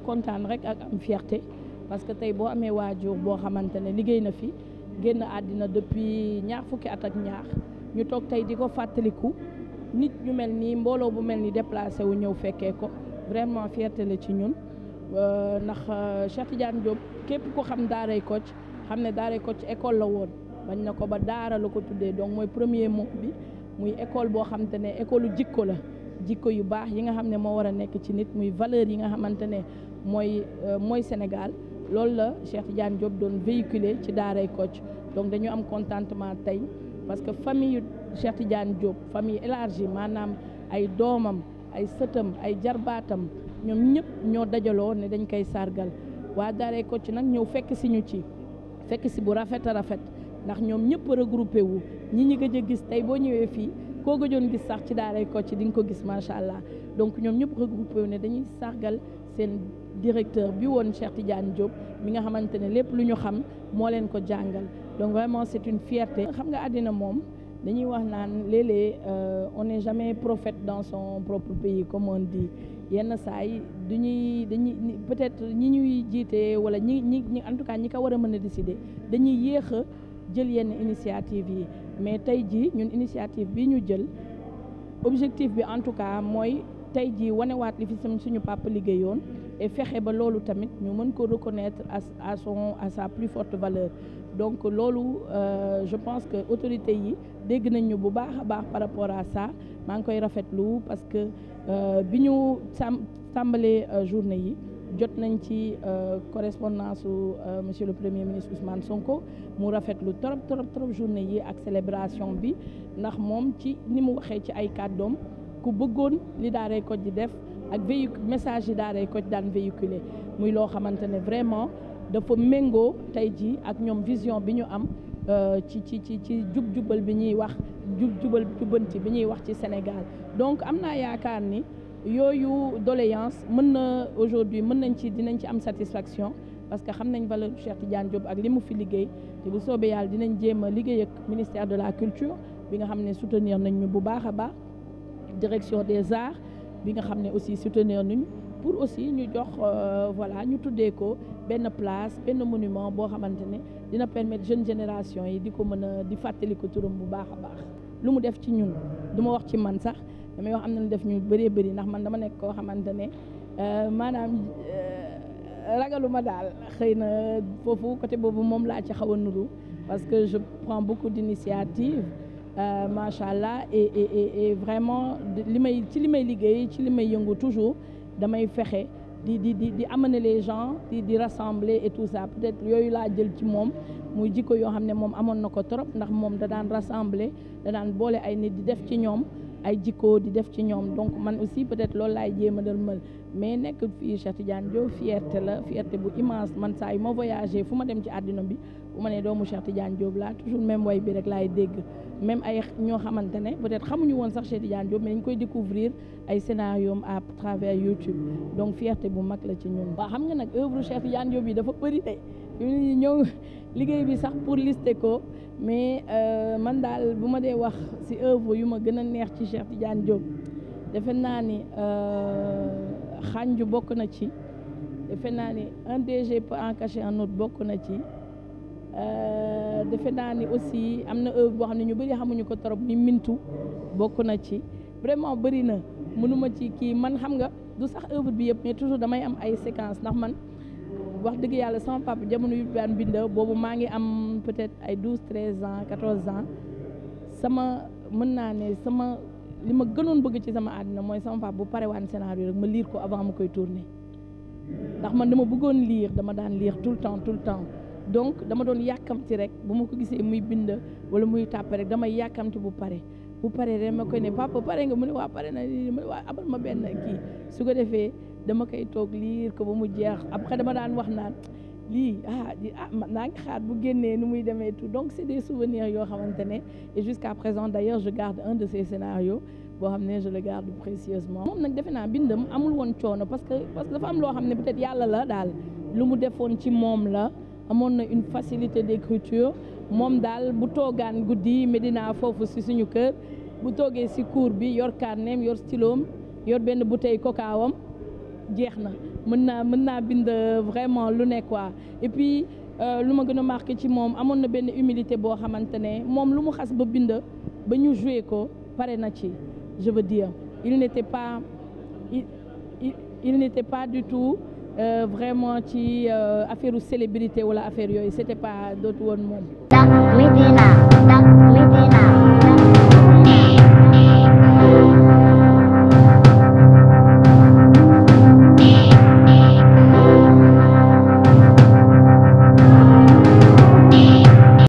kontaan rek ak am fierté parce que tey boo amee waajur boo xamante ne liggéey na fi génn àddina depuis ñaar fukki at ak ñaar ñu toog tey di ko fàttaliku nit ñu mel nii mbooloo bu mel ni déplacé wu ñëw fekkee ko vraiment fierté la ci ñun ndax Cheikh Tidiane Diop képp ko xam Daaray Kocc xam ne Daaray Kocc école la woon bañ na ko ba daara la ko tuddee donc mooy premier mot bi muy école boo xamante ne école jikko la jikko yu baax yi nga xam ne moo war a nekk ci nit muy valeur yi nga xamante ne mooy Sénégal loolu la Cheikh Tidiane Diop doon véhiculer ci Daaray Kocc donc dañu am contentement tey parce que famille Cheikh Tidiane Diop famille élargie maanaam ay doomam ay sëtam ay jarbaatam ñoom ñëpp ñoo dajaloo ne dañ koy sargal waa Daaray Kocc nag ñëw fekk si ñu ci fekk si bu rafet a rafet ndax ñoom ñëpp regroupé wu ñi gëj a gis tey boo ñëwee fii koo gëjoon gis sax ci Daaray Kocc di nga ko gis macha allah donc ñoom ñëpp regroupé wu ne dañuy sargal seen directeur bi woon Cheikh Tidiane Diop mi nga xamante ne lépp lu ñu xam moo leen ko jàngal donc vraiment c'est une fierté. xam nga àddina moom dañuy wax naan léeg-léeg on n'est jamais prophète dans son propre pays comme on dit yenn saa yi dañuy peut-être ñi ñuy jiite wala ñi en tout cas ñi ko war a mën a décider dañuy yéex a jël yenn initiative yi mais tey jii ñun initiative bi ñu jël objectif bi en tout cas mooy tey jii wanewaat li fi suñu papa liggéeyoon et fexe ba loolu tamit ñu mën ko reconnaître à sa plus forte valeur donc loolu je pense que autorités yi dégg nañ ñu bu baax a baax par rapport à ça maa ngi koy rafetlu parce que bi ñu tàmbalee journée yi jot nañ ci correspondance su monsieur le premier ministre Ousmane Sonko mu rafetlu trop journée yi ak célébration bi ndax moom ci ni mu waxee ci ay kàddoom ku bëggoon li Daaray Kocc di def ak message yi Daaray Kocc daan véhiculer muy loo xamante ne vraiment dafa méngoo tey jii ak ñoom vision bi ñu am ci jubal bi ñuy wax jubbanti bi ñuy wax ci Sénégal donc am naa yaakaar ni yooyu doléance aujourd'hui dinañ ci am satisfaction parce que xam nañ valeur Cheikh Tidiane Diop ak li mu fi liggéey te bu soobee yàlla dinañ jéem a liggéey ak ministère de la culture bi nga xam ne soutenir nañ ñu bu baax a baax direction des arts bi nga xam ne aussi soutenir nañ pour aussi ñu jox voilà ñu tuddee ko benn place benn monument boo xamante ne dina permettre jeune génération yi di ko mën a di fàttali ko turam bu baax a baax lu mu def ci ñun du ma wax ci man sax damay wax am na lu def ñu bëree bëri ndax man dama nekk koo xamante ne maanaam ragaluma daal xëy na foofu côté boobu moom laa ci xaw a nuru parce que je prends beaucoup d'initiatives macha allah et vraiment li may liggéey ci li may yëngu toujours damay fexe di amener les gens di rassembler et tout ça peut-être yooyu laa jël ci moom muy jikko yoo xam ne moom amoon na ko trop ndax moom da daan rassembler da daan boole ay nit di def ci ñoom ay jikko di def ci ñoom donc man aussi peut-être loolu laay jéem a dërmal mais nekk fii Cheikh Tidiane Diop fierté bu immense man saa yu ma voyagé fu ma dem ci àddina bi bu ma nee doomu Cheikh Tidiane Diop laa toujours même way bi rek laay dégg même ay ñoo xamante ne peut-être xamuñu woon sax Cheikh Tidiane Diop mais dañ koy découvrir ay scénario à travers YouTube donc fierté bu mag la ci ñun. waaw xam nga nag œuvre Cheikh Tidiane Diop yi dafa bëri de ñëw liggéey bi sax pour lister ko mais man daal bu ma dee wax ci œuvre yu ma gën a neex ci Cheikh Tidiane Diop defe naa ni xànju bokk na ci defe naa ni un DG peut en cacher un autre bokk na ci defe naa ni aussi am na œuvre boo xam ne ñu bëri xamuñu ko trop ni mintu bokk na ci vraiment bëri na mënuma ci kii man xam nga du sax œuvre bi yëpp mais toujours damay am ay séquences ndax man wax dëgg yàlla sama papa jamono yu daan bind boobu maa ngi am peut-être ay 12 13 ans 14 ans mën naa ne li ma gënoon bëgg ci sama àddina mooy sama papa bu pare waan scénario rek ma lire ko avant ma koy tourner ndax man dama bëggoon lire dama daan lire tout le temps donc dama doon yàkkamti rek bu ma ko gisee muy bind wala muy tàppe rek damay yàkkamti bu pare rek ma koy ne papa pare nga mu ne waa pare na mu ne waa abal ma benn kii su ko defee dama koy toog lire ko ba mu jeex après dama daan wax naan lii naa ngi xaar bu génnee nu muy demee tout donc c'est des souvenirs yoo xamante ne et jusqu'à présent d'ailleurs je garde un de ces scénarios boo xam ne je le garde précieusement. moom nag defe naa bindam amul woon coono parce que dafa am loo xam ne peut-être yàlla la daal lu mu defoon ci moom la amoon na une facilité d'écriture moom daal bu toogaan guddi Médina foofu si suñu kër bu toogee si cour bi yor carnet yor styloom yor benn bouteille cocaawam jeex na mën naa bind vraiment lu ne quoi et puis lu ma gën a marqué ci moom amoon na benn humilité boo xamante ne moom lu mu xas ba bind ba ñu joué ko pare na ci je veux dire il n'était pas il n'était pas du tout vraiment ci affaire célébrité wala affaire yooyu c'était pas dootu woon moom